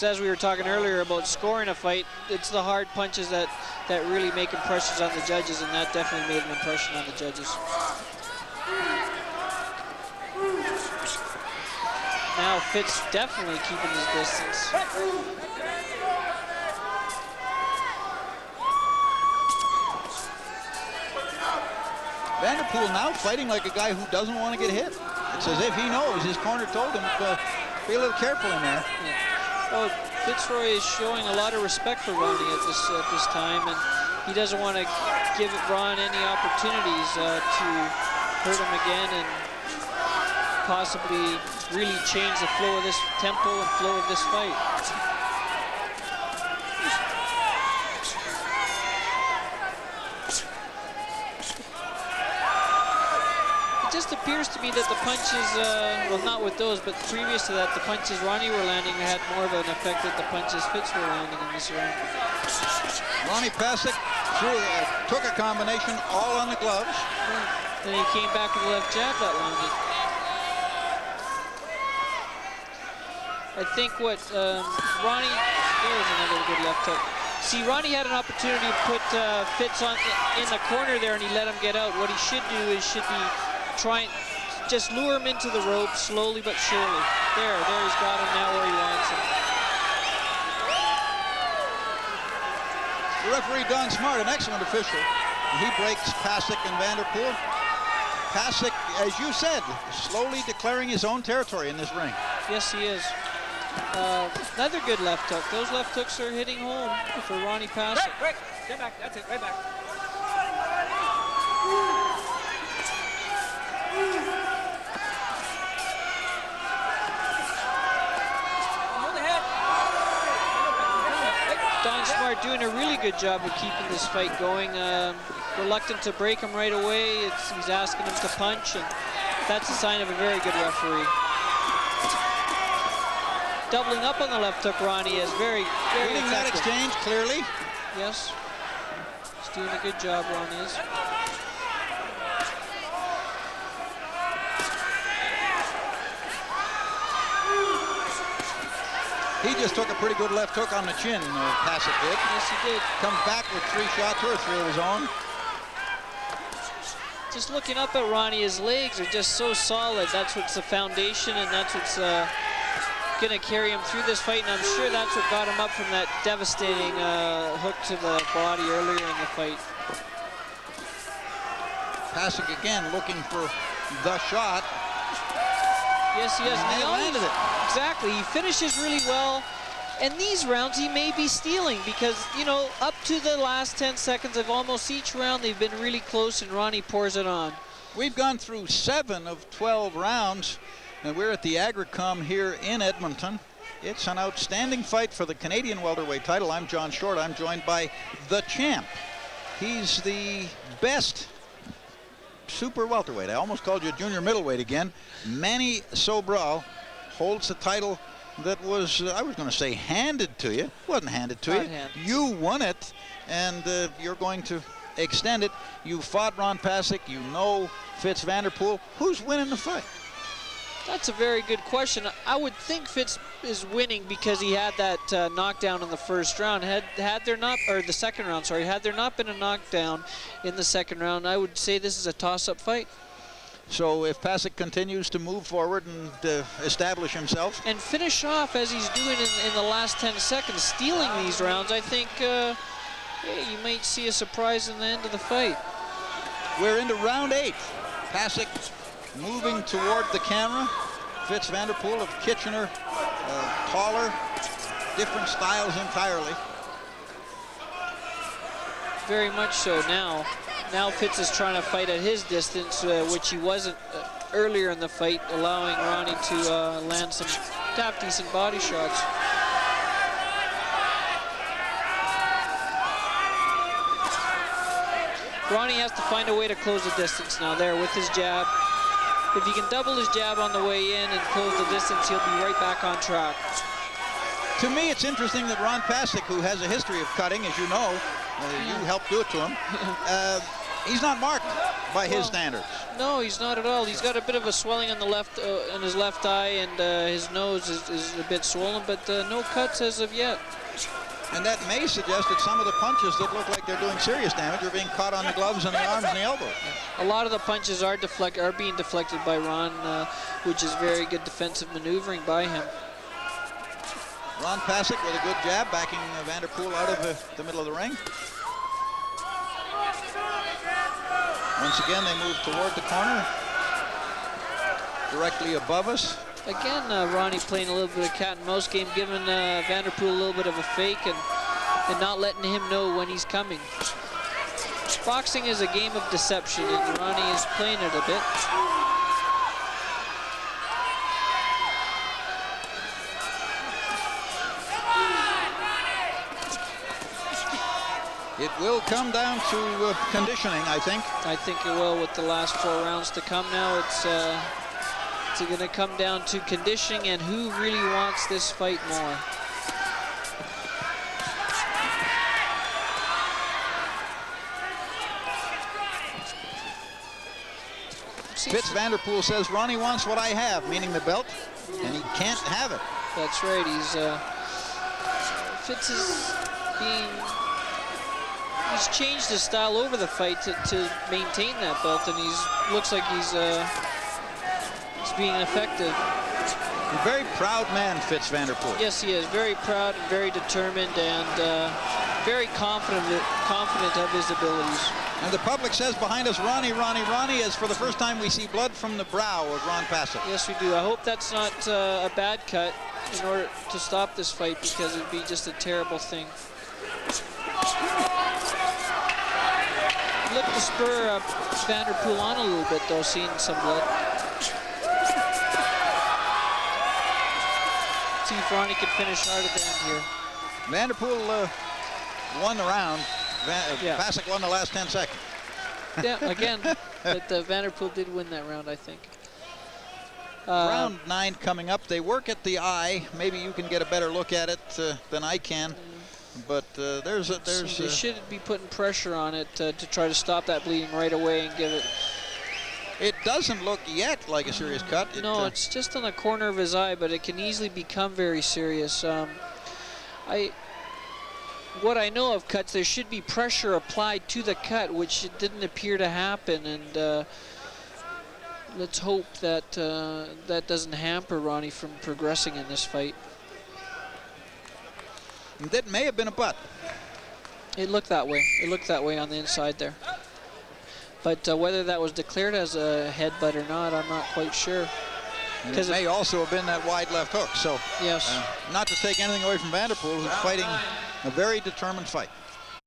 just as we were talking earlier about scoring a fight, it's the hard punches that really make impressions on the judges, and that definitely made an impression on the judges. Now Fitz definitely keeping his distance. Vanderpool now fighting like a guy who doesn't want to get hit. It's as if he knows. His corner told him to be a little careful in there. Yeah. Well, Fitzroy is showing a lot of respect for Ronnie at this time, and he doesn't want to give Ron any opportunities to hurt him again and possibly really change the flow of this tempo and flow of this fight. It just appears to me that the punches, well, not with those, but previous to that, the punches Ronnie were landing had more of an effect than the punches Fitz were landing in this round. Ronnie Pasek took a combination all on the gloves. Then he came back with a left jab that landed. I think what Ronnie, there was another good left hook. See, Ronnie had an opportunity to put Fitz in the corner there, and he let him get out. What he should do is be trying, just lure him into the rope slowly but surely. There he's got him now where he wants him. The referee, Don Smart, an excellent official. He breaks Pasek and Vanderpool. Pasek, as you said, slowly declaring his own territory in this ring. Yes, he is. Another good left hook. Those left hooks are hitting home for Ronnie Pasek. Break. Get back. That's it. Right back. Don Smart doing a really good job of keeping this fight going. Reluctant to break him right away. He's asking him to punch, and that's a sign of a very good referee. Doubling up on the left hook, Ronnie is very, very winning that exchange clearly. Yes, he's doing a good job, Ronnie is. He just took a pretty good left hook on the chin, Pasek did. Yes, he did. Comes back with 3 shots, 2 or 3 of his own. Just looking up at Ronnie, his legs are just so solid. That's what's the foundation, and that's what's going to carry him through this fight, and I'm sure that's what got him up from that devastating hook to the body earlier in the fight. Pasek again looking for the shot. Yes, he has. And he landed it. Exactly. He finishes really well. And these rounds he may be stealing because, you know, up to the last 10 seconds of almost each round, they've been really close, and Ronnie pours it on. We've gone through 7 of 12 rounds, and we're at the Agricom here in Edmonton. It's an outstanding fight for the Canadian welterweight title. I'm John Short. I'm joined by the champ. He's the best super welterweight. I almost called you a junior middleweight again. Manny Sobral holds the title that was, I was going to say handed to you. It wasn't handed to you. You won it, and you're going to extend it. You fought Ron Pasek. You know Fitz Vanderpool. Who's winning the fight? That's a very good question. I would think Fitz is winning because he had that knockdown in the first round. Had there not, or the second round, sorry, had there not been a knockdown in the second round, I would say this is a toss-up fight. So if Pasek continues to move forward and establish himself and finish off as he's doing in the last 10 seconds, stealing these rounds, I think hey, you might see a surprise in the end of the fight. We're into round 8. Pasek moving toward the camera. Fitz Vanderpool of Kitchener, taller, different styles entirely. Very much so now. Now Fitz is trying to fight at his distance, which he wasn't earlier in the fight, allowing Ronnie to land some decent body shots. Ronnie has to find a way to close the distance now there with his jab. If he can double his jab on the way in and close the distance, he'll be right back on track. To me, it's interesting that Ron Pasek, who has a history of cutting, as you know, you helped do it to him, he's not marked. by his standards. No, he's not at all. He's got a bit of a swelling on the left, in his left eye, and his nose is a bit swollen, but no cuts as of yet. And that may suggest that some of the punches that look like they're doing serious damage are being caught on the gloves and the arms and the elbows. A lot of the punches are being deflected by Ron, which is very good defensive maneuvering by him. Ron Pasek with a good jab, backing Vanderpool out of the middle of the ring. Once again, they move toward the corner, directly above us. Again, Ronnie playing a little bit of cat and mouse game, giving Vanderpool a little bit of a fake and not letting him know when he's coming. Boxing is a game of deception, and Ronnie is playing it a bit. It will come down to conditioning, I think. I think it will with the last 4 rounds to come now. It's going to come down to conditioning and who really wants this fight more. Fitz Vanderpool says Ronnie wants what I have, meaning the belt, and he can't have it. That's right. Fitz is he's changed his style over the fight to maintain that belt, and looks like he's being effective. A very proud man, Fitz Vanderpool. Yes, he is. Very proud and very determined and very confident of his abilities. And the public says behind us, Ronnie, Ronnie, Ronnie, as for the first time we see blood from the brow of Ron Pasek. Yes, we do. I hope that's not a bad cut in order to stop this fight, because it would be just a terrible thing. Look to spur Vanderpool on a little bit, though, seeing some blood. See if Ronnie can finish hard at the end here. Vanderpool won the round. Yeah. Pasek won the last 10 seconds. Yeah, again, but Vanderpool did win that round, I think. Round 9 coming up. They work at the eye. Maybe you can get a better look at it than I can. But they should be putting pressure on it to try to stop that bleeding right away and give it. It doesn't look yet like a serious cut. No, it's just on the corner of his eye, but it can easily become very serious. What I know of cuts, there should be pressure applied to the cut, which it didn't appear to happen, and let's hope that that doesn't hamper Ronnie from progressing in this fight. That may have been a butt. It looked that way. It looked that way on the inside there. But whether that was declared as a headbutt or not, I'm not quite sure. It may also have been that wide left hook. So, yes. Not to take anything away from Vanderpool, who's fighting a very determined fight.